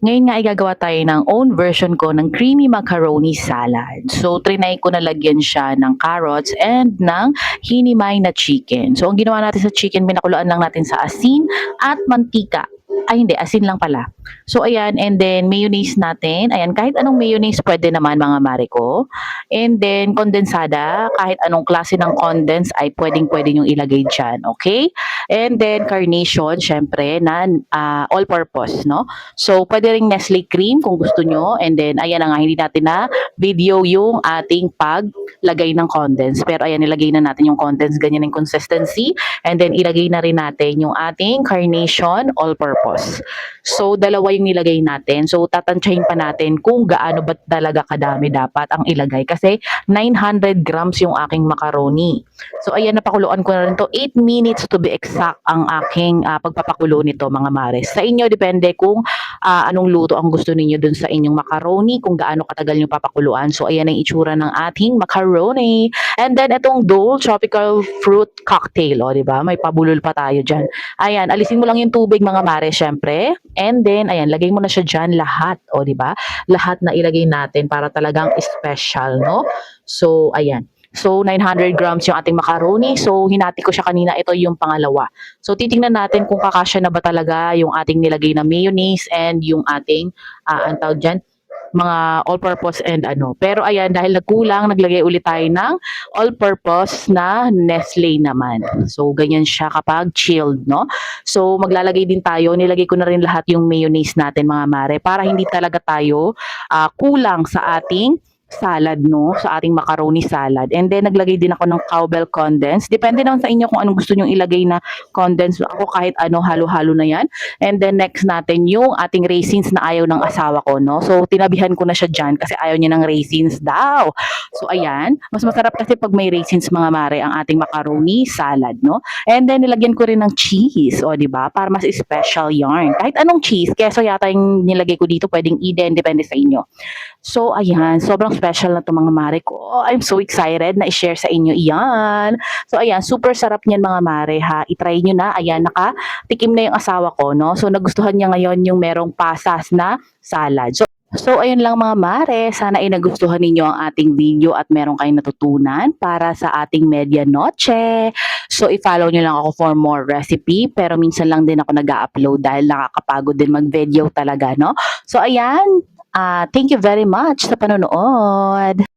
Ngayon nga ay gagawa tayo ng own version ko ng creamy macaroni salad. So, trinay ko na lagyan siya ng carrots and ng hinimay na chicken. So, ang ginawa natin sa chicken, pinakuluan lang natin sa asin at mantika. Ay hindi, asin lang pala. So ayan, and then mayonnaise natin. Ayan, kahit anong mayonnaise pwede naman mga mare ko. And then kondensada, kahit anong klase ng condense ay pwedeng-pwede yung ilagay dyan, okay? And then carnation, syempre, na all-purpose, no? So pwede ring Nestle cream kung gusto nyo. And then ayan na nga, hindi natin na video yung ating paglagay ng condense. Pero ayan, nilagay na natin yung condense, ganyan yung consistency. And then ilagay na rin natin yung ating carnation all-purpose. So, dalawa yung nilagay natin. So, tatansyahin pa natin kung gaano ba talaga kadami dapat ang ilagay. Kasi, 900 grams yung aking macaroni. So, ayan, napakuluan ko na rin to. 8 minutes to be exact ang aking pagpapakulo nito, mga mares. Sa inyo, depende kung anong luto ang gusto ninyo dun sa inyong macaroni, kung gaano katagal yung papakuluan. So, ayan ang itsura ng ating macaroni. And then, itong Dole Tropical Fruit Cocktail. O, diba? May pabulol pa tayo dyan. Ayan, alisin mo lang yung tubig, mga mares, syempre. And then, ayan, lagay mo na siya dyan lahat. O, di ba? Lahat na ilagay natin para talagang special, no? So, ayan. So, 900 grams yung ating macaroni. So, hinati ko siya kanina. Ito yung pangalawa. So, titingnan natin kung kakasya na ba talaga yung ating nilagay na mayonnaise and yung ating, ang tawag dyan, mga all-purpose and ano. Pero ayan, dahil nagkulang, naglagay ulit tayo ng all-purpose na Nestle naman. So, ganyan siya kapag chilled, no? So, maglalagay din tayo. Nilagay ko na rin lahat yung mayonnaise natin, mga mare, para hindi talaga tayo kulang sa ating salad, no? Sa ating macaroni salad. And then, naglagay din ako ng cowbell condense. Depende naman sa inyo kung anong gusto nyong ilagay na condense. Ako kahit ano, halo-halo na yan. And then, next natin yung ating raisins na ayaw ng asawa ko, no? So, tinabihan ko na siya dyan kasi ayaw niya ng raisins daw. So, ayan. Mas masarap kasi pag may raisins, mga mare, ang ating macaroni salad, no? And then, nilagyan ko rin ng cheese, o, di ba? Para mas special yarn. Kahit anong cheese, keso yata yung nilagay ko dito, pwedeng Eden, depende sa inyo. So, ayan, sobrang special na to, mga mare ko. Oh, I'm so excited na i-share sa inyo iyan. So, ayan, super sarap niyan, mga mare, ha. I-try nyo na. Ayan, nakatikim na yung asawa ko, no? So, nagustuhan niya ngayon yung merong pasas na salad. So, ayun lang, mga mare. Sana ay nagustuhan ninyo ang ating video at meron kayong natutunan para sa ating medianoche. So, i-follow nyo lang ako for more recipe. Pero minsan lang din ako nag-upload dahil nakakapagod din mag-video talaga, no? So, ayan. Thank you very much sa panonood.